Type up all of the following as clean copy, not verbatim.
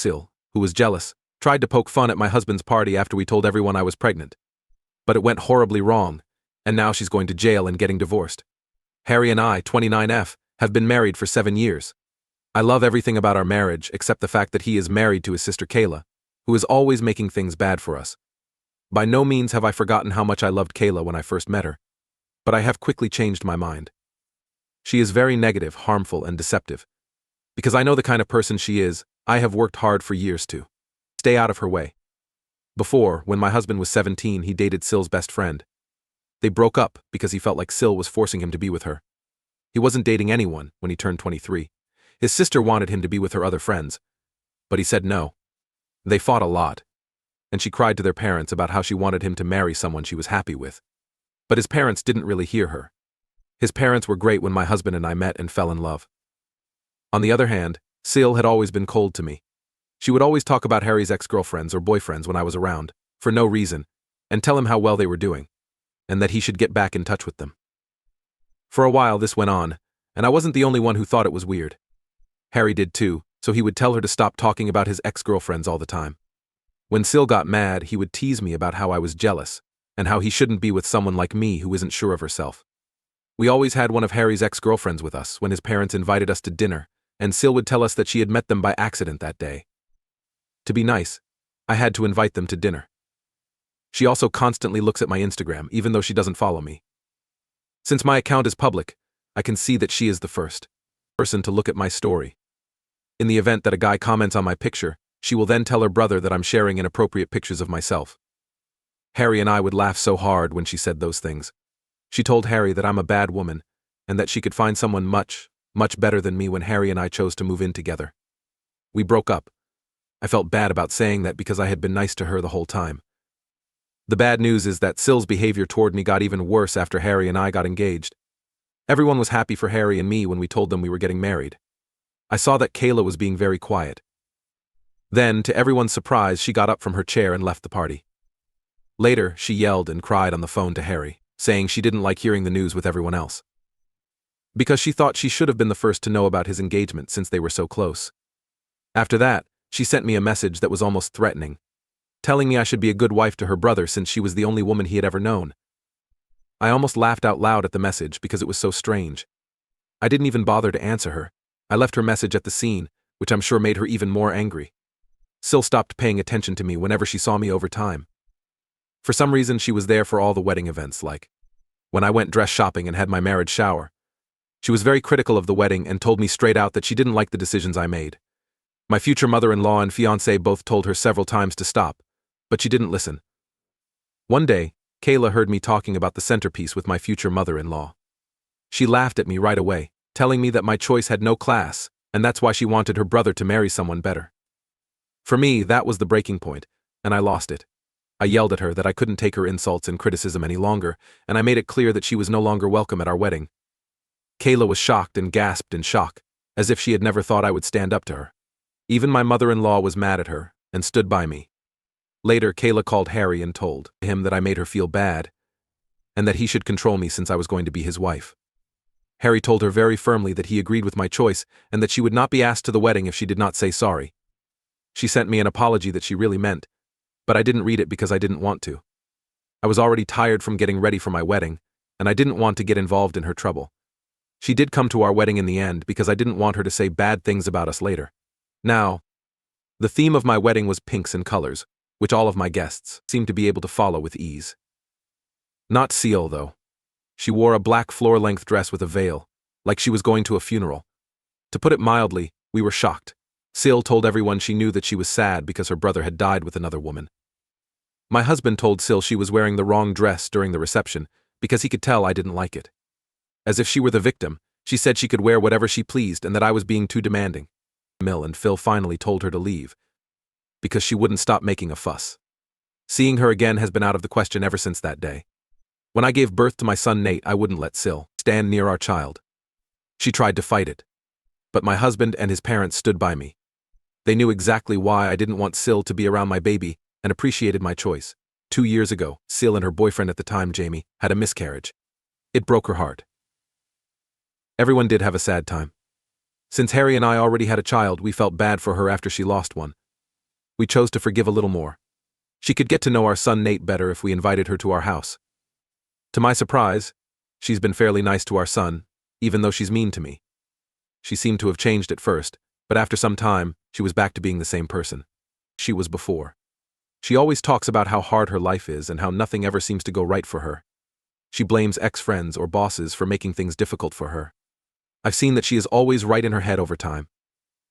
SIL, who was jealous, tried to poke fun at my husband's party after we told everyone I was pregnant. But it went horribly wrong, and now she's going to jail and getting divorced. Harry and I, 29F, have been married for 7 years. I love everything about our marriage except the fact that he is married to his sister Kayla, who is always making things bad for us. By no means have I forgotten how much I loved Kayla when I first met her, but I have quickly changed my mind. She is very negative, harmful, and deceptive. Because I know the kind of person she is, I have worked hard for years to stay out of her way. Before, when my husband was 17, he dated SIL's best friend. They broke up because he felt like SIL was forcing him to be with her. He wasn't dating anyone when he turned 23. His sister wanted him to be with her other friends, but he said no. They fought a lot, and she cried to their parents about how she wanted him to marry someone she was happy with. But his parents didn't really hear her. His parents were great when my husband and I met and fell in love. On the other hand, SIL had always been cold to me. She would always talk about Harry's ex-girlfriends or boyfriends when I was around, for no reason, and tell him how well they were doing, and that he should get back in touch with them. For a while this went on, and I wasn't the only one who thought it was weird. Harry did too, so he would tell her to stop talking about his ex-girlfriends all the time. When SIL got mad, he would tease me about how I was jealous, and how he shouldn't be with someone like me who isn't sure of herself. We always had one of Harry's ex-girlfriends with us when his parents invited us to dinner, and SIL would tell us that she had met them by accident that day. To be nice, I had to invite them to dinner. She also constantly looks at my Instagram, even though she doesn't follow me. Since my account is public, I can see that she is the first person to look at my story. In the event that a guy comments on my picture, she will then tell her brother that I'm sharing inappropriate pictures of myself. Harry and I would laugh so hard when she said those things. She told Harry that I'm a bad woman, and that she could find someone much better than me when Harry and I chose to move in together. We broke up. I felt bad about saying that because I had been nice to her the whole time. The bad news is that SIL's behavior toward me got even worse after Harry and I got engaged. Everyone was happy for Harry and me when we told them we were getting married. I saw that Kayla was being very quiet. Then, to everyone's surprise, she got up from her chair and left the party. Later, she yelled and cried on the phone to Harry, saying she didn't like hearing the news with everyone else. Because she thought she should have been the first to know about his engagement since they were so close. After that, she sent me a message that was almost threatening, telling me I should be a good wife to her brother since she was the only woman he had ever known. I almost laughed out loud at the message because it was so strange. I didn't even bother to answer her. I left her message at the scene, which I'm sure made her even more angry. SIL stopped paying attention to me whenever she saw me over time. For some reason, she was there for all the wedding events, like when I went dress shopping and had my marriage shower. She was very critical of the wedding and told me straight out that she didn't like the decisions I made. My future mother-in-law and fiancé both told her several times to stop, but she didn't listen. One day, Kayla heard me talking about the centerpiece with my future mother-in-law. She laughed at me right away, telling me that my choice had no class, and that's why she wanted her brother to marry someone better. For me, that was the breaking point, and I lost it. I yelled at her that I couldn't take her insults and criticism any longer, and I made it clear that she was no longer welcome at our wedding. Kayla was shocked and gasped in shock, as if she had never thought I would stand up to her. Even my mother-in-law was mad at her, and stood by me. Later, Kayla called Harry and told him that I made her feel bad, and that he should control me since I was going to be his wife. Harry told her very firmly that he agreed with my choice, and that she would not be asked to the wedding if she did not say sorry. She sent me an apology that she really meant, but I didn't read it because I didn't want to. I was already tired from getting ready for my wedding, and I didn't want to get involved in her trouble. She did come to our wedding in the end because I didn't want her to say bad things about us later. Now, the theme of my wedding was pinks and colors, which all of my guests seemed to be able to follow with ease. Not SIL, though. She wore a black floor-length dress with a veil, like she was going to a funeral. To put it mildly, we were shocked. SIL told everyone she knew that she was sad because her brother had died with another woman. My husband told SIL she was wearing the wrong dress during the reception because he could tell I didn't like it. As if she were the victim, she said she could wear whatever she pleased and that I was being too demanding. And Phil finally told her to leave because she wouldn't stop making a fuss. Seeing her again has been out of the question ever since that day. When I gave birth to my son Nate, I wouldn't let SIL stand near our child. She tried to fight it, but my husband and his parents stood by me. They knew exactly why I didn't want SIL to be around my baby and appreciated my choice. 2 years ago, SIL and her boyfriend at the time, Jamie, had a miscarriage. It broke her heart. Everyone did have a sad time. Since Harry and I already had a child, we felt bad for her after she lost one, We chose to forgive a little more. She could get to know our son Nate better if we invited her to our house. To my surprise, she's been fairly nice to our son, even though she's mean to me. She seemed to have changed at first, but after some time, she was back to being the same person she was before. She always talks about how hard her life is and how nothing ever seems to go right for her. She blames ex-friends or bosses for making things difficult for her. I've seen that she is always right in her head over time.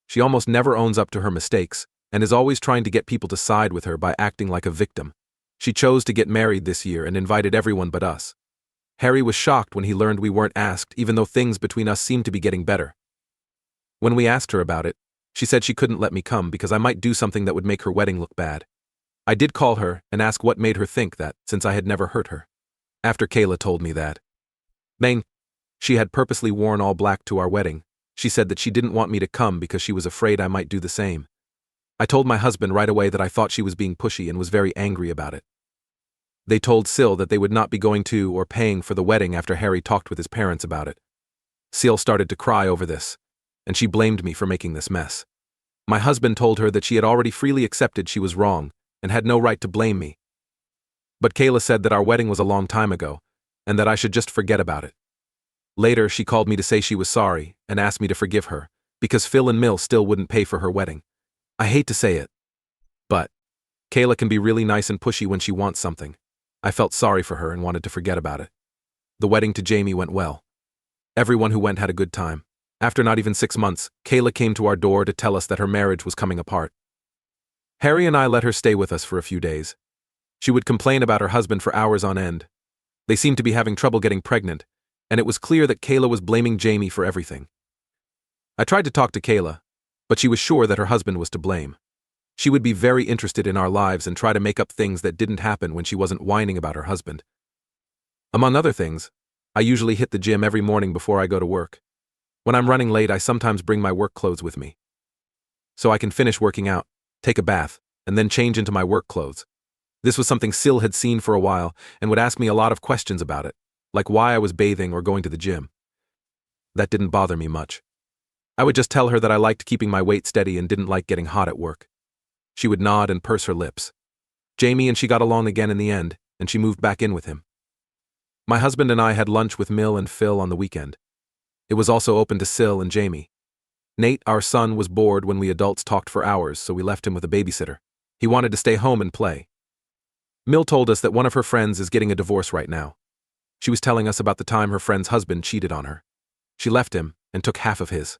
She almost never owns up to her mistakes, and is always trying to get people to side with her by acting like a victim. She chose to get married this year and invited everyone but us. Harry was shocked when he learned we weren't asked, even though things between us seemed to be getting better. When we asked her about it, she said she couldn't let me come because I might do something that would make her wedding look bad. I did call her and ask what made her think that, since I had never hurt her. After Kayla told me that she had purposely worn all black to our wedding, she said that she didn't want me to come because she was afraid I might do the same. I told my husband right away that I thought she was being pushy and was very angry about it. They told SIL that they would not be going to or paying for the wedding after Harry talked with his parents about it. SIL started to cry over this, and she blamed me for making this mess. My husband told her that she had already freely accepted she was wrong and had no right to blame me. But Kayla said that our wedding was a long time ago, and that I should just forget about it. Later, she called me to say she was sorry and asked me to forgive her, because Phil and Mill still wouldn't pay for her wedding. I hate to say it, but Kayla can be really nice and pushy when she wants something. I felt sorry for her and wanted to forget about it. The wedding to Jamie went well. Everyone who went had a good time. After not even 6 months, Kayla came to our door to tell us that her marriage was coming apart. Harry and I let her stay with us for a few days. She would complain about her husband for hours on end. They seemed to be having trouble getting pregnant, and it was clear that Kayla was blaming Jamie for everything. I tried to talk to Kayla, but she was sure that her husband was to blame. She would be very interested in our lives and try to make up things that didn't happen when she wasn't whining about her husband. Among other things, I usually hit the gym every morning before I go to work. When I'm running late, I sometimes bring my work clothes with me, so I can finish working out, take a bath, and then change into my work clothes. This was something SIL had seen for a while and would ask me a lot of questions about it, like why I was bathing or going to the gym. That didn't bother me much. I would just tell her that I liked keeping my weight steady and didn't like getting hot at work. She would nod and purse her lips. Jamie and she got along again in the end, and she moved back in with him. My husband and I had lunch with Mill and Phil on the weekend. It was also open to SIL and Jamie. Nate, our son, was bored when we adults talked for hours, so we left him with a babysitter. He wanted to stay home and play. Mill told us that one of her friends is getting a divorce right now. She was telling us about the time her friend's husband cheated on her. She left him and took half of his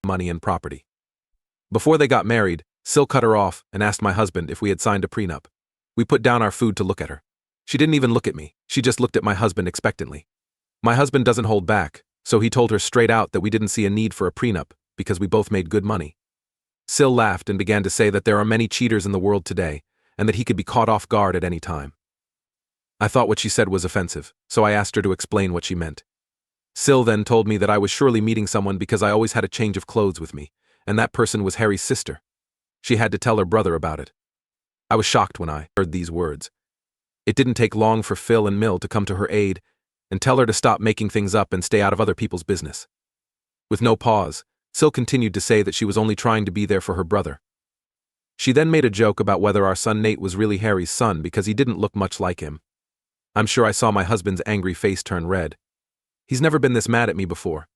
money and property. Before they got married, SIL cut her off and asked my husband if we had signed a prenup. We put down our food to look at her. She didn't even look at me, she just looked at my husband expectantly. My husband doesn't hold back, so he told her straight out that we didn't see a need for a prenup because we both made good money. SIL laughed and began to say that there are many cheaters in the world today, and that he could be caught off guard at any time. I thought what she said was offensive, so I asked her to explain what she meant. SIL then told me that I was surely meeting someone because I always had a change of clothes with me, and that person was Harry's sister. She had to tell her brother about it. I was shocked when I heard these words. It didn't take long for Phil and Mill to come to her aid and tell her to stop making things up and stay out of other people's business. With no pause, SIL continued to say that she was only trying to be there for her brother. She then made a joke about whether our son Nate was really Harry's son because he didn't look much like him. I'm sure I saw my husband's angry face turn red. He's never been this mad at me before.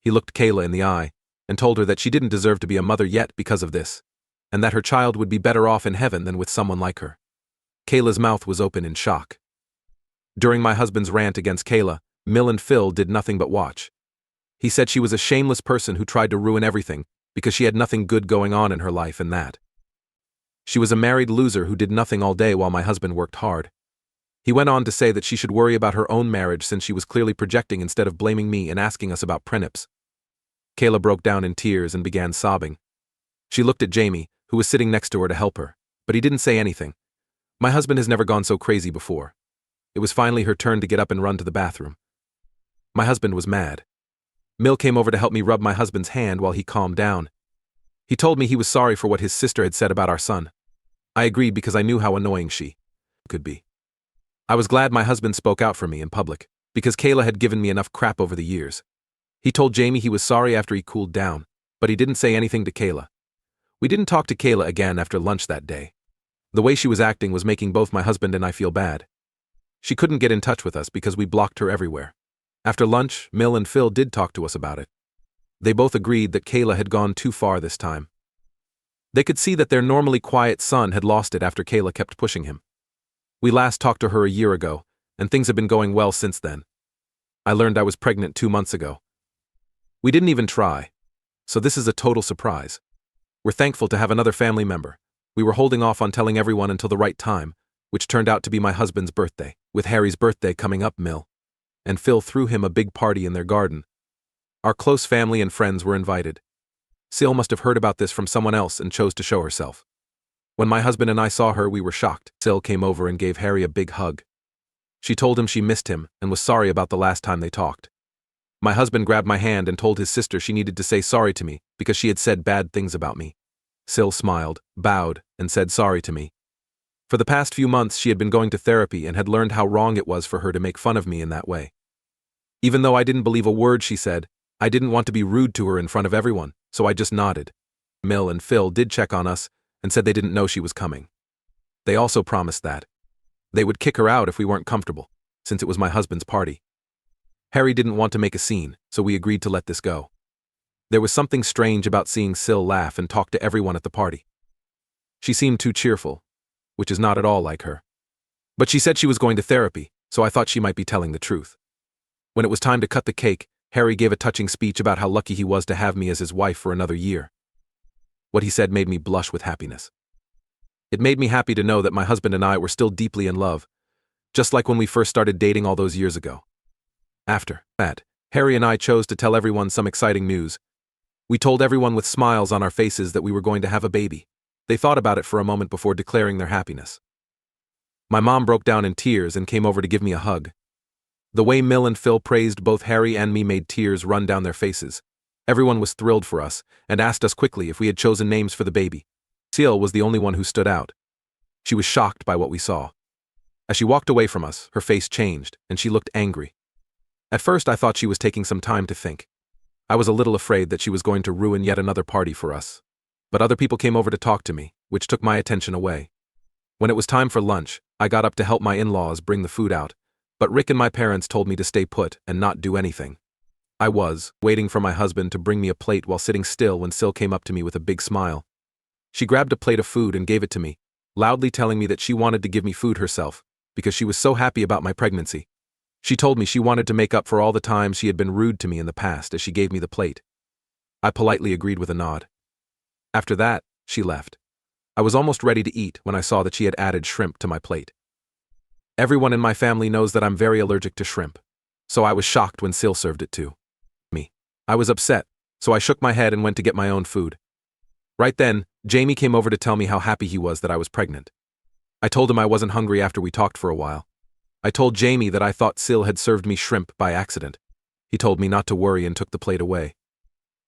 He looked Kayla in the eye and told her that she didn't deserve to be a mother yet because of this, and that her child would be better off in heaven than with someone like her. Kayla's mouth was open in shock. During my husband's rant against Kayla, Mill and Phil did nothing but watch. He said she was a shameless person who tried to ruin everything because she had nothing good going on in her life and that she was a married loser who did nothing all day while my husband worked hard. He went on to say that she should worry about her own marriage since she was clearly projecting instead of blaming me and asking us about prenups. Kayla broke down in tears and began sobbing. She looked at Jamie, who was sitting next to her to help her, but he didn't say anything. My husband has never gone so crazy before. It was finally her turn to get up and run to the bathroom. My husband was mad. Mill came over to help me rub my husband's hand while he calmed down. He told me he was sorry for what his sister had said about our son. I agreed because I knew how annoying she could be. I was glad my husband spoke out for me in public, because Kayla had given me enough crap over the years. He told Jamie he was sorry after he cooled down, but he didn't say anything to Kayla. We didn't talk to Kayla again after lunch that day. The way she was acting was making both my husband and I feel bad. She couldn't get in touch with us because we blocked her everywhere. After lunch, Mill and Phil did talk to us about it. They both agreed that Kayla had gone too far this time. They could see that their normally quiet son had lost it after Kayla kept pushing him. We last talked to her a year ago, and things have been going well since then. I learned I was pregnant 2 months ago. We didn't even try, so this is a total surprise. We're thankful to have another family member. We were holding off on telling everyone until the right time, which turned out to be my husband's birthday. With Harry's birthday coming up, Mill and Phil threw him a big party in their garden. Our close family and friends were invited. SIL must have heard about this from someone else and chose to show herself. When my husband and I saw her, we were shocked. SIL came over and gave Harry a big hug. She told him she missed him and was sorry about the last time they talked. My husband grabbed my hand and told his sister she needed to say sorry to me because she had said bad things about me. SIL smiled, bowed, and said sorry to me. For the past few months, she had been going to therapy and had learned how wrong it was for her to make fun of me in that way. Even though I didn't believe a word she said, I didn't want to be rude to her in front of everyone, so I just nodded. Mill and Phil did check on us and said they didn't know she was coming. They also promised that they would kick her out if we weren't comfortable, since it was my husband's party. Harry didn't want to make a scene, so we agreed to let this go. There was something strange about seeing SIL laugh and talk to everyone at the party. She seemed too cheerful, which is not at all like her. But she said she was going to therapy, so I thought she might be telling the truth. When it was time to cut the cake, Harry gave a touching speech about how lucky he was to have me as his wife for another year. What he said made me blush with happiness. It made me happy to know that my husband and I were still deeply in love, just like when we first started dating all those years ago. After that, Harry and I chose to tell everyone some exciting news. We told everyone with smiles on our faces that we were going to have a baby. They thought about it for a moment before declaring their happiness. My mom broke down in tears and came over to give me a hug. The way Mill and Phil praised both Harry and me made tears run down their faces. Everyone was thrilled for us and asked us quickly if we had chosen names for the baby. SIL was the only one who stood out. She was shocked by what we saw. As she walked away from us, her face changed and she looked angry. At first I thought she was taking some time to think. I was a little afraid that she was going to ruin yet another party for us. But other people came over to talk to me, which took my attention away. When it was time for lunch, I got up to help my in-laws bring the food out, but Rick and my parents told me to stay put and not do anything. I was waiting for my husband to bring me a plate while sitting still when SIL came up to me with a big smile. She grabbed a plate of food and gave it to me, loudly telling me that she wanted to give me food herself, because she was so happy about my pregnancy. She told me she wanted to make up for all the times she had been rude to me in the past as she gave me the plate. I politely agreed with a nod. After that, she left. I was almost ready to eat when I saw that she had added shrimp to my plate. Everyone in my family knows that I'm very allergic to shrimp, so I was shocked when SIL served it to me. I was upset, so I shook my head and went to get my own food. Right then, Jamie came over to tell me how happy he was that I was pregnant. I told him I wasn't hungry after we talked for a while. I told Jamie that I thought SIL had served me shrimp by accident. He told me not to worry and took the plate away.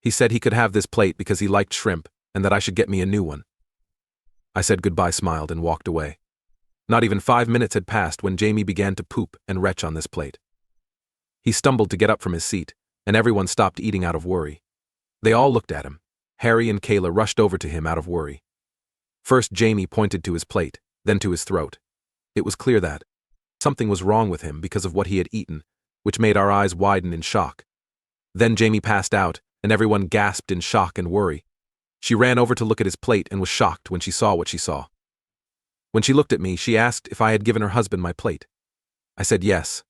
He said he could have this plate because he liked shrimp and that I should get me a new one. I said goodbye, smiled, and walked away. Not even 5 minutes had passed when Jamie began to poop and retch on this plate. He stumbled to get up from his seat, and everyone stopped eating out of worry. They all looked at him. Harry and Kayla rushed over to him out of worry. First, Jamie pointed to his plate, then to his throat. It was clear that something was wrong with him because of what he had eaten, which made our eyes widen in shock. Then Jamie passed out, and everyone gasped in shock and worry. She ran over to look at his plate and was shocked when she saw what she saw. When she looked at me, she asked if I had given her husband my plate. I said yes.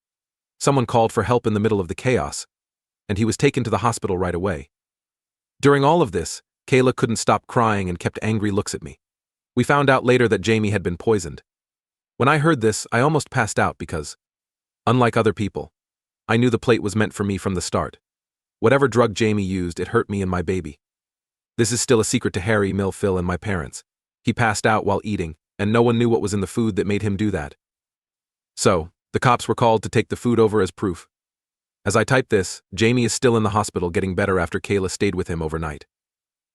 Someone called for help in the middle of the chaos, and he was taken to the hospital right away. During all of this, Kayla couldn't stop crying and kept angry looks at me. We found out later that Jamie had been poisoned. When I heard this, I almost passed out because, unlike other people, I knew the plate was meant for me from the start. Whatever drug Jamie used, it hurt me and my baby. This is still a secret to Harry, Mill, Phil, and my parents. He passed out while eating, and no one knew what was in the food that made him do that. So, the cops were called to take the food over as proof. As I type this, Jamie is still in the hospital getting better after Kayla stayed with him overnight.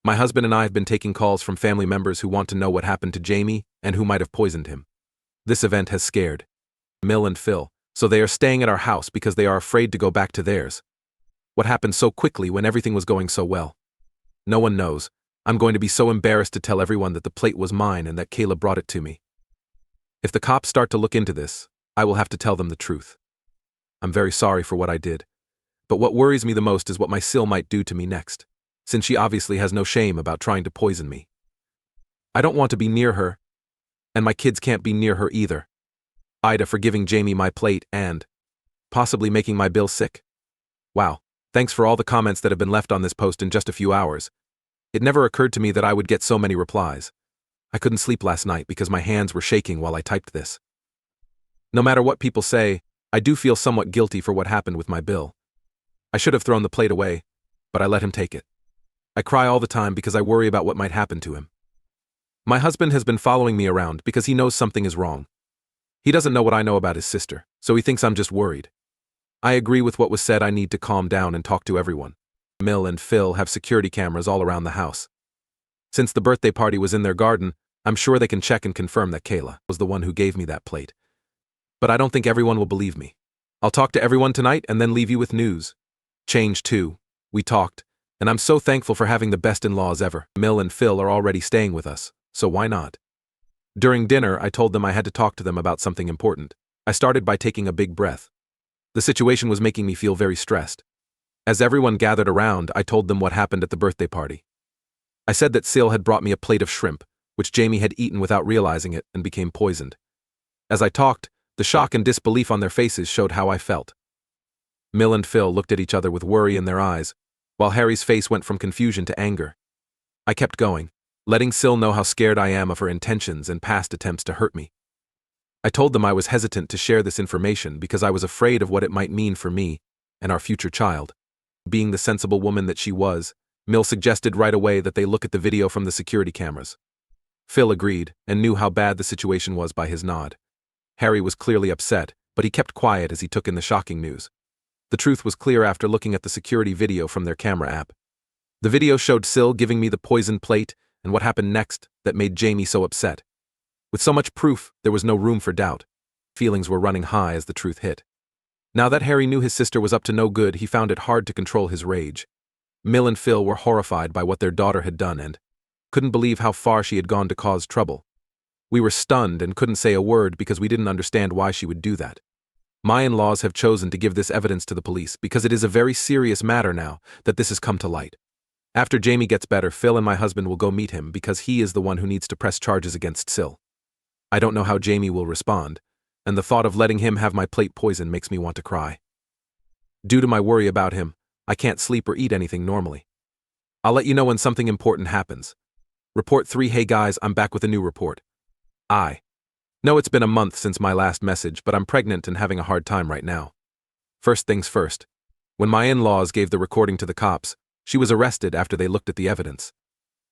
My husband and I have been taking calls from family members who want to know what happened to Jamie and who might have poisoned him. This event has scared Mill and Phil, so they are staying at our house because they are afraid to go back to theirs. What happened so quickly when everything was going so well? No one knows, I'm going to be so embarrassed to tell everyone that the plate was mine and that Kayla brought it to me. If the cops start to look into this, I will have to tell them the truth. I'm very sorry for what I did. But what worries me the most is what my SIL might do to me next, since she obviously has no shame about trying to poison me. I don't want to be near her, and my kids can't be near her either. AITA for giving Jamie my plate and possibly making my bill sick. Wow, thanks for all the comments that have been left on this post in just a few hours. It never occurred to me that I would get so many replies. I couldn't sleep last night because my hands were shaking while I typed this. No matter what people say, I do feel somewhat guilty for what happened with my bill. I should have thrown the plate away, but I let him take it. I cry all the time because I worry about what might happen to him. My husband has been following me around because he knows something is wrong. He doesn't know what I know about his sister, so he thinks I'm just worried. I agree with what was said. I need to calm down and talk to everyone. SIL and FIL have security cameras all around the house. Since the birthday party was in their garden, I'm sure they can check and confirm that Kayla was the one who gave me that plate. But I don't think everyone will believe me. I'll talk to everyone tonight and then leave you with news. Change 2. We talked, and I'm so thankful for having the best in-laws ever. SIL and FIL are already staying with us, so why not? During dinner, I told them I had to talk to them about something important. I started by taking a big breath. The situation was making me feel very stressed. As everyone gathered around, I told them what happened at the birthday party. I said that SIL had brought me a plate of shrimp, which Jamie had eaten without realizing it and became poisoned. As I talked, the shock and disbelief on their faces showed how I felt. SIL and FIL looked at each other with worry in their eyes, while Harry's face went from confusion to anger. I kept going, letting SIL know how scared I am of her intentions and past attempts to hurt me. I told them I was hesitant to share this information because I was afraid of what it might mean for me and our future child. Being the sensible woman that she was, SIL suggested right away that they look at the video from the security cameras. FIL agreed and knew how bad the situation was by his nod. Harry was clearly upset, but he kept quiet as he took in the shocking news. The truth was clear after looking at the security video from their camera app. The video showed SIL giving me the poisoned plate and what happened next that made Jamie so upset. With so much proof, there was no room for doubt. Feelings were running high as the truth hit. Now that Harry knew his sister was up to no good, he found it hard to control his rage. SIL and FIL were horrified by what their daughter had done and couldn't believe how far she had gone to cause trouble. We were stunned and couldn't say a word because we didn't understand why she would do that. My in-laws have chosen to give this evidence to the police because it is a very serious matter now that this has come to light. After Jamie gets better, FIL and my husband will go meet him because he is the one who needs to press charges against SIL. I don't know how Jamie will respond, and the thought of letting him have my plate poison makes me want to cry. Due to my worry about him, I can't sleep or eat anything normally. I'll let you know when something important happens. Report 3. Hey guys, I'm back with a new report. I know it's been a month since my last message, but I'm pregnant and having a hard time right now. First things first. When my in-laws gave the recording to the cops, she was arrested after they looked at the evidence.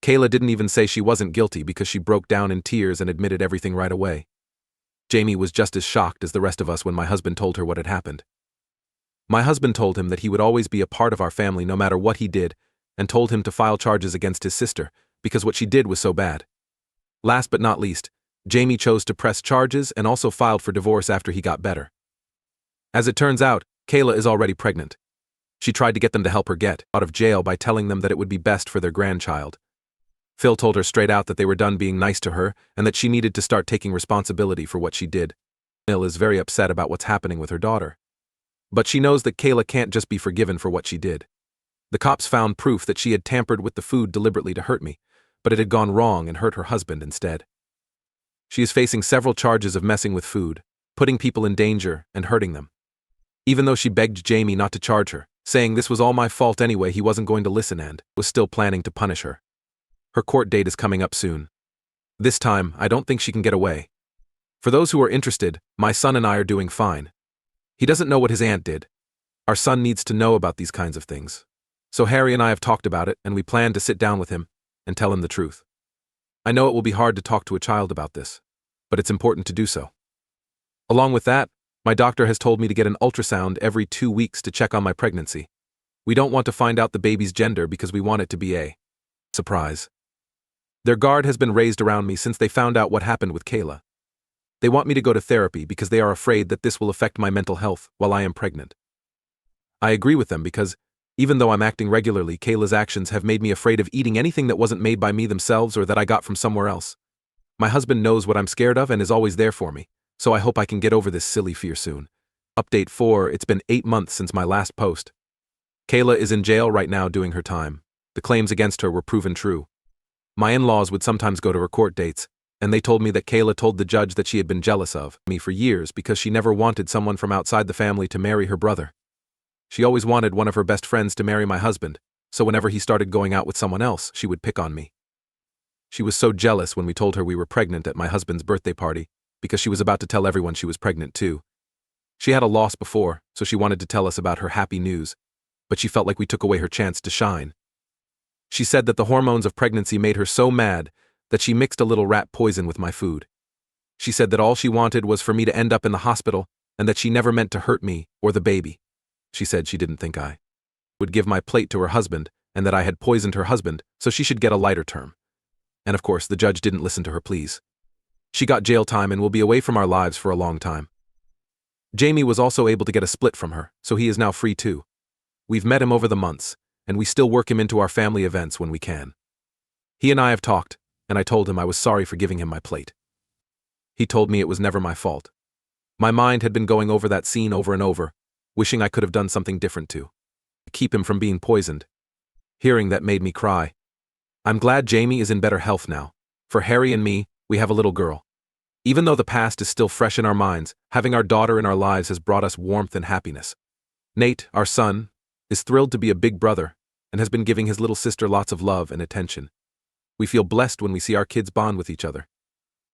Kayla didn't even say she wasn't guilty because she broke down in tears and admitted everything right away. Jamie was just as shocked as the rest of us when my husband told her what had happened. My husband told him that he would always be a part of our family no matter what he did, and told him to file charges against his sister because what she did was so bad. Last but not least, Jamie chose to press charges and also filed for divorce after he got better. As it turns out, Kayla is already pregnant. She tried to get them to help her get out of jail by telling them that it would be best for their grandchild. FIL told her straight out that they were done being nice to her and that she needed to start taking responsibility for what she did. SIL is very upset about what's happening with her daughter. But she knows that Kayla can't just be forgiven for what she did. The cops found proof that she had tampered with the food deliberately to hurt me, but it had gone wrong and hurt her husband instead. She is facing several charges of messing with food, putting people in danger, and hurting them. Even though she begged Jamie not to charge her, saying this was all my fault anyway, he wasn't going to listen and was still planning to punish her. Her court date is coming up soon. This time, I don't think she can get away. For those who are interested, my son and I are doing fine. He doesn't know what his aunt did. Our son needs to know about these kinds of things. So Harry and I have talked about it, and we plan to sit down with him and tell him the truth. I know it will be hard to talk to a child about this, but it's important to do so. Along with that, my doctor has told me to get an ultrasound every 2 weeks to check on my pregnancy. We don't want to find out the baby's gender because we want it to be a surprise. Their guard has been raised around me since they found out what happened with Kayla. They want me to go to therapy because they are afraid that this will affect my mental health while I am pregnant. I agree with them because Even though I'm acting regularly, Kayla's actions have made me afraid of eating anything that wasn't made by me themselves or that I got from somewhere else. My husband knows what I'm scared of and is always there for me, so I hope I can get over this silly fear soon. Update 4, it's been 8 months since my last post. Kayla is in jail right now doing her time. The claims against her were proven true. My in-laws would sometimes go to her court dates, and they told me that Kayla told the judge that she had been jealous of me for years because she never wanted someone from outside the family to marry her brother. She always wanted one of her best friends to marry my husband, so whenever he started going out with someone else, she would pick on me. She was so jealous when we told her we were pregnant at my husband's birthday party, because she was about to tell everyone she was pregnant too. She had a loss before, so she wanted to tell us about her happy news, but she felt like we took away her chance to shine. She said that the hormones of pregnancy made her so mad that she mixed a little rat poison with my food. She said that all she wanted was for me to end up in the hospital and that she never meant to hurt me or the baby. She said she didn't think I would give my plate to her husband and that I had poisoned her husband, so she should get a lighter term. And of course, the judge didn't listen to her pleas. She got jail time and will be away from our lives for a long time. Jamie was also able to get a split from her, so he is now free too. We've met him over the months, and we still work him into our family events when we can. He and I have talked, and I told him I was sorry for giving him my plate. He told me it was never my fault. My mind had been going over that scene over and over, wishing I could have done something different to keep him from being poisoned. Hearing that made me cry. I'm glad Jamie is in better health now. For Harry and me, we have a little girl. Even though the past is still fresh in our minds, having our daughter in our lives has brought us warmth and happiness. Nate, our son, is thrilled to be a big brother and has been giving his little sister lots of love and attention. We feel blessed when we see our kids bond with each other.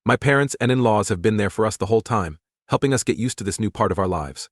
My parents and in-laws have been there for us the whole time, helping us get used to this new part of our lives.